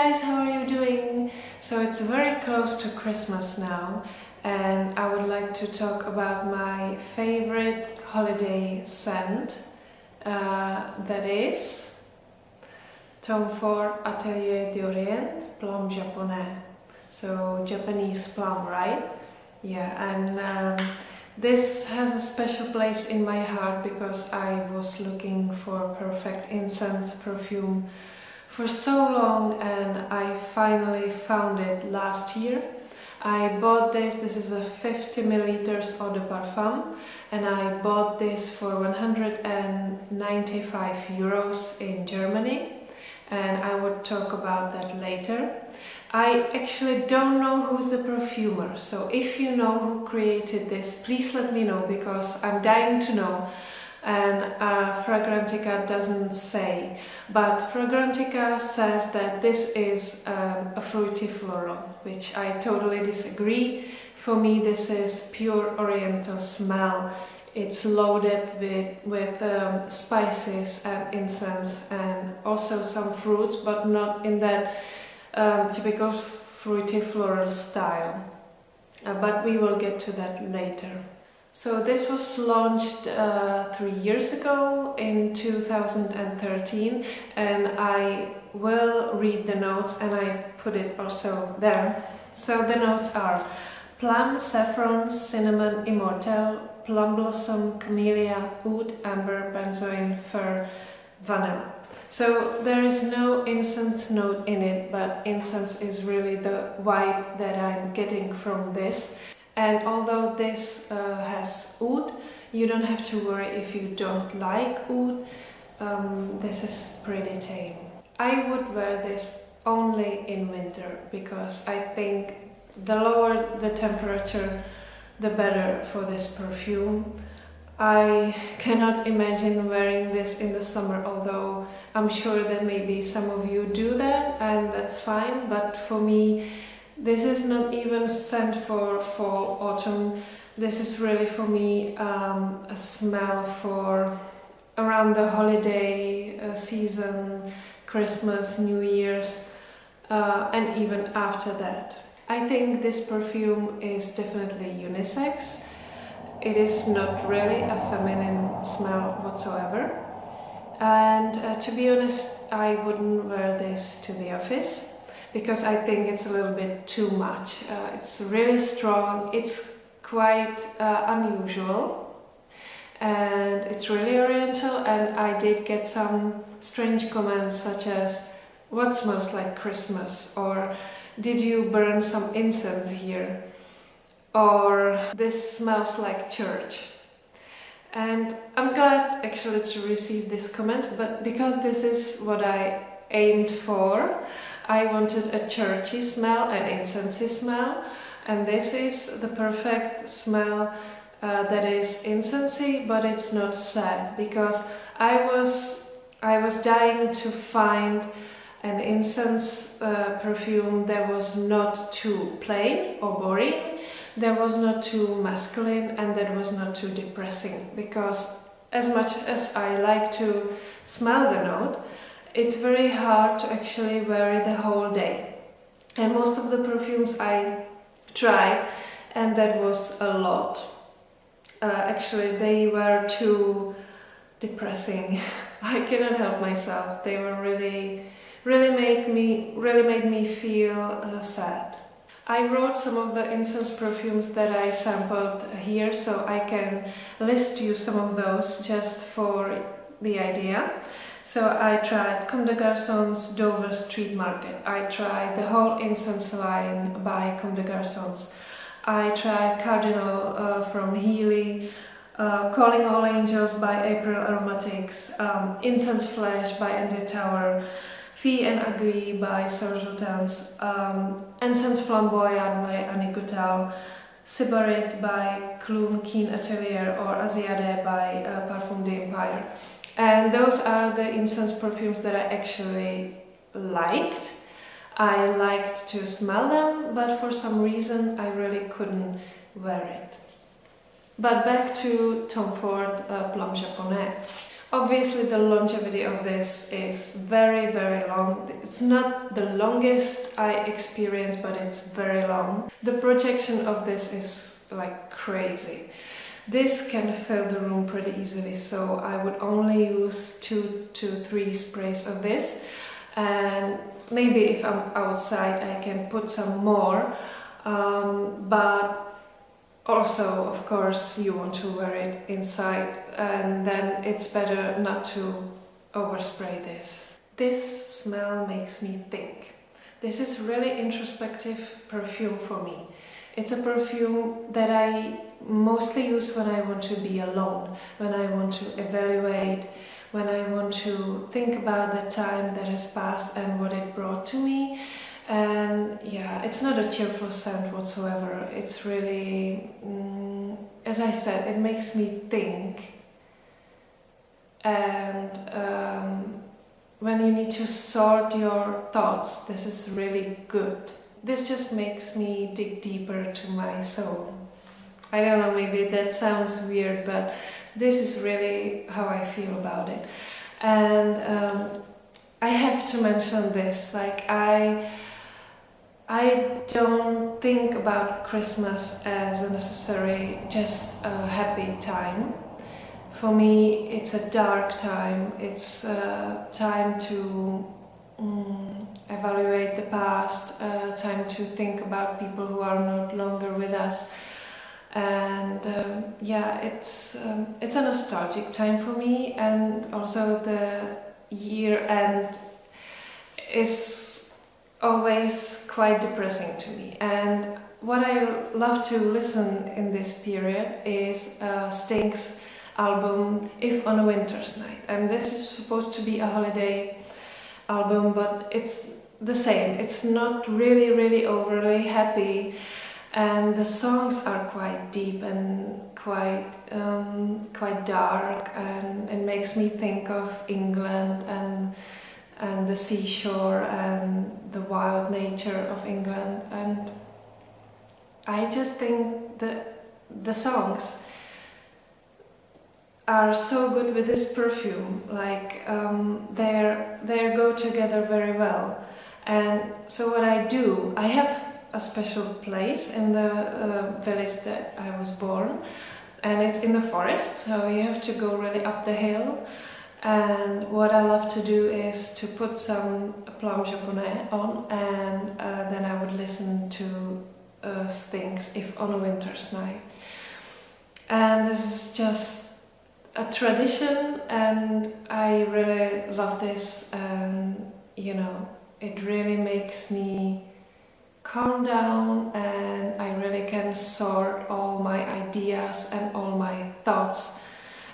guys, how are you doing? So it's very close to Christmas now, and I would like to talk about my favorite holiday scent, that is Tom Ford Atelier d'Orient Plum Japonais. So Japanese plum, right? Yeah, and this has a special place in my heart because I was looking for perfect incense perfume for so long, and I finally found it last year. I bought this is a 50 milliliters eau de parfum, and I bought this for 195 euros in Germany, and I would talk about that later. I actually don't know who's the perfumer, so if you know who created this, please let me know because I'm dying to know. And Fragrantica doesn't say, but Fragrantica says that this is a fruity floral, which I totally disagree. For me, this is pure oriental smell. It's loaded with spices and incense and also some fruits, but not in that typical fruity floral style. But we will get to that later. So this was launched 3 years ago in 2013, and I will read the notes, and I put it also there. So the notes are plum, saffron, cinnamon, immortelle, plum blossom, camellia, oud, amber, benzoin, fir, vanilla. So there is no incense note in it, but incense is really the vibe that I'm getting from this. And although this has oud, you don't have to worry if you don't like oud. This is pretty tame. I would wear this only in winter because I think the lower the temperature, the better for this perfume. I cannot imagine wearing this in the summer, although I'm sure that maybe some of you do that, and that's fine, but for me, this is not even scent for fall, autumn. This is really for me a smell for around the holiday season, Christmas, New Year's, and even after that. I think this perfume is definitely unisex. It is not really a feminine smell whatsoever. And to be honest, I wouldn't wear this to the office, because I think it's a little bit too much. It's really strong, it's quite unusual, and it's really oriental, and I did get some strange comments such as, what smells like Christmas? Or did you burn some incense here? Or this smells like church. And I'm glad actually to receive these comments, but because this is what I aimed for, I wanted a churchy smell, an incensey smell, and this is the perfect smell that is incensey, but it's not sad, because I was dying to find an incense perfume that was not too plain or boring, that was not too masculine, and that was not too depressing, because as much as I like to smell the note, it's very hard to actually wear it the whole day. And most of the perfumes I tried, and that was a lot, actually they were too depressing. I cannot help myself. They were really made me feel sad. I wrote some of the incense perfumes that I sampled here, so I can list you some of those just for the idea. So I tried Comme des Garçons Dover Street Market. I tried the whole incense line by Comme des Garçons. I tried Cardinal from Healy, Calling All Angels by April Aromatics, Incense Flash by Andy Tower, Fille and Aiguille by Sorjotans, Incense Flamboyant by Annie Goutal, Sybarite by Clune Keen Atelier, or Asiade by Parfum d'Empire. And those are the incense perfumes that I actually liked. I liked to smell them, but for some reason I really couldn't wear it. But back to Tom Ford Plum Japonais. Obviously the longevity of this is very, very long. It's not the longest I experienced, but it's very long. The projection of this is like crazy. This can fill the room pretty easily, so I would only use 2 to 3 sprays of this. And maybe if I'm outside I can put some more, but also, of course, you want to wear it inside, and then it's better not to overspray this. This smell makes me think. This is really introspective perfume for me. It's a perfume that I mostly use when I want to be alone, when I want to evaluate, when I want to think about the time that has passed and what it brought to me. And yeah, it's not a cheerful scent whatsoever. It's really, as I said, it makes me think. And when you need to sort your thoughts, this is really good. This just makes me dig deeper to my soul. I don't know, maybe that sounds weird, but this is really how I feel about it. And I have to mention this, like I don't think about Christmas as a necessary just a happy time. For me, it's a dark time. It's a time to evaluate the past, time to think about people who are no longer with us. And yeah, it's a nostalgic time for me, and also the year end is always quite depressing to me. And what I love to listen in this period is Sting's album If on a Winter's Night, and this is supposed to be a holiday album, but it's the same. It's not really overly happy, and the songs are quite deep and quite dark, and it makes me think of England and the seashore and the wild nature of England. And I just think that the songs are so good with this perfume, like they go together very well. And so what I do, I have a special place in the village that I was born, and it's in the forest, so you have to go really up the hill. And what I love to do is to put some Plum Japonais on, and then I would listen to Sting's If on a Winter's Night. And this is just a tradition, and I really love this, and you know, it really makes me calm down, and I really can sort all my ideas and all my thoughts,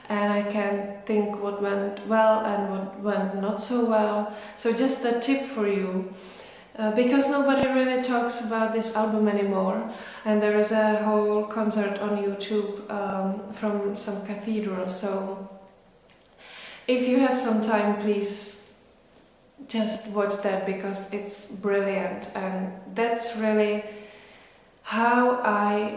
and I can think what went well and what went not so well. So just a tip for you, because nobody really talks about this album anymore, and there is a whole concert on YouTube from some cathedral, so if you have some time, please just watch that, because it's brilliant, and that's really how I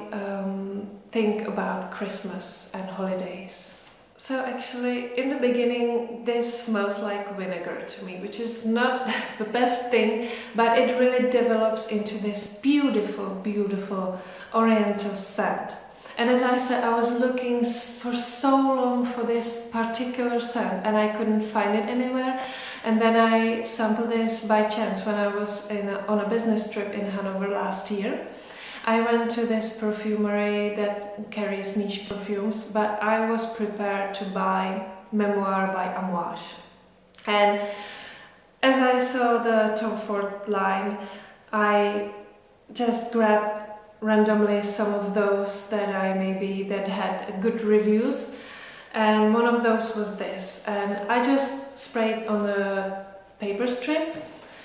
think about Christmas and holidays. So actually, in the beginning, this smells like vinegar to me, which is not the best thing, but it really develops into this beautiful oriental scent. And as I said, I was looking for so long for this particular scent, and I couldn't find it anywhere. And then I sampled this by chance when I was on a business trip in Hanover last year. I went to this perfumery that carries niche perfumes, but I was prepared to buy Memoir by Amouage. And as I saw the Tom Ford line, I just grabbed randomly some of those that that had good reviews, and one of those was this, and I just sprayed on the paper strip,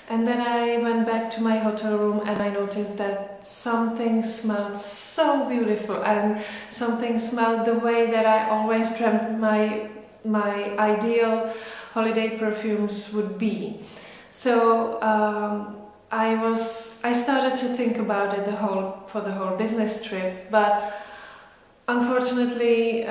and then I went back to my hotel room, and I noticed that something smelled so beautiful, and something smelled the way that I always dreamt my ideal holiday perfumes would be. So I started to think about it for the whole business trip, but unfortunately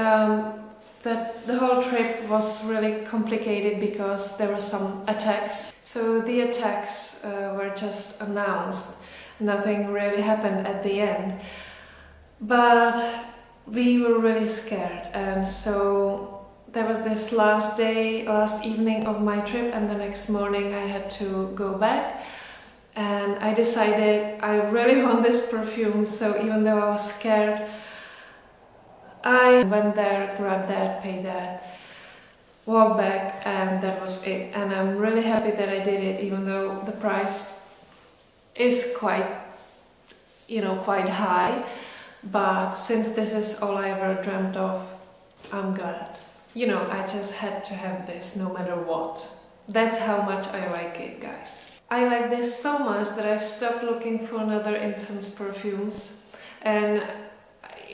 that the whole trip was really complicated because there were some attacks. So the attacks were just announced. Nothing really happened at the end. But we were really scared, and so there was this last evening of my trip, and the next morning I had to go back. And I decided I really want this perfume, so even though I was scared, I went there, grabbed that, paid that, walked back, and that was it. And I'm really happy that I did it, even though the price is quite high. But since this is all I ever dreamt of, I'm glad. I just had to have this no matter what. That's how much I like it, guys. I like this so much that I stopped looking for another incense perfumes. And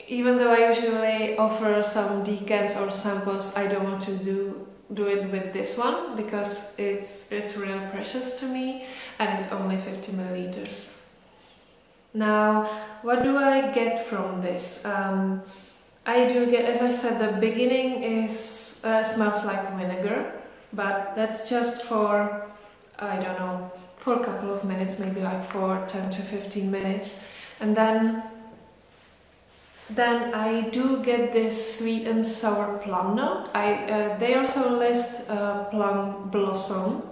even though I usually offer some decants or samples, I don't want to do it with this one because it's really precious to me, and it's only 50 milliliters. Now, what do I get from this? I do get, as I said, the beginning smells like vinegar, but that's just for, I don't know, for a couple of minutes, maybe like for 10 to 15 minutes. And then I do get this sweet and sour plum note. They also list plum blossom.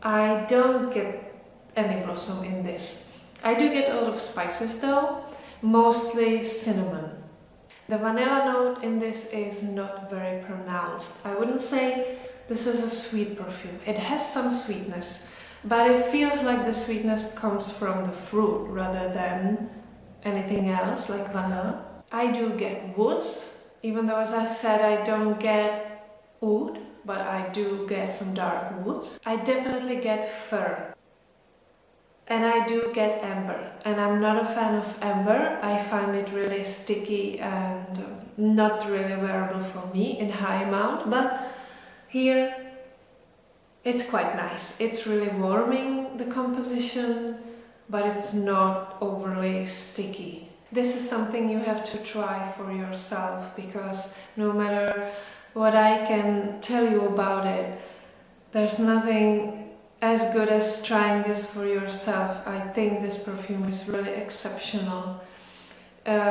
I don't get any blossom in this. I do get a lot of spices though, mostly cinnamon. The vanilla note in this is not very pronounced. I wouldn't say this is a sweet perfume. It has some sweetness, but it feels like the sweetness comes from the fruit rather than anything else like vanilla. I do get woods, even though, as I said, I don't get oud, but I do get some dark woods. I definitely get fir. And I do get amber, and I'm not a fan of amber. I find it really sticky and not really wearable for me in high amount, but here it's quite nice. It's really warming, the composition, but it's not overly sticky. This is something you have to try for yourself, because no matter what I can tell you about it, there's nothing as good as trying this for yourself. I think this perfume is really exceptional.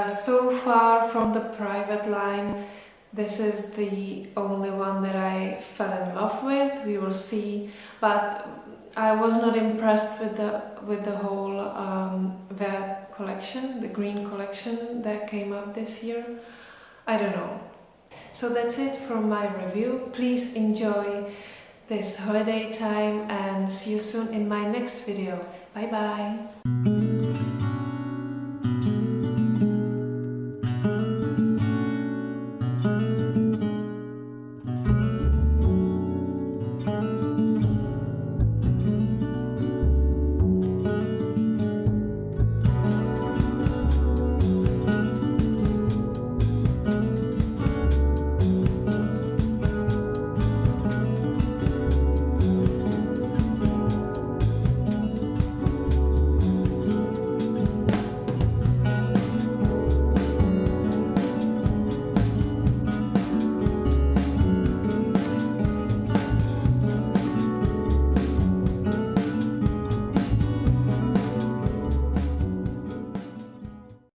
So far from the private line, this is the only one that I fell in love with. We will see, but I was not impressed with the whole Vert collection, the green collection that came up this year. I don't know. So that's it from my review. Please enjoy this holiday time and see you soon in my next video. Bye bye!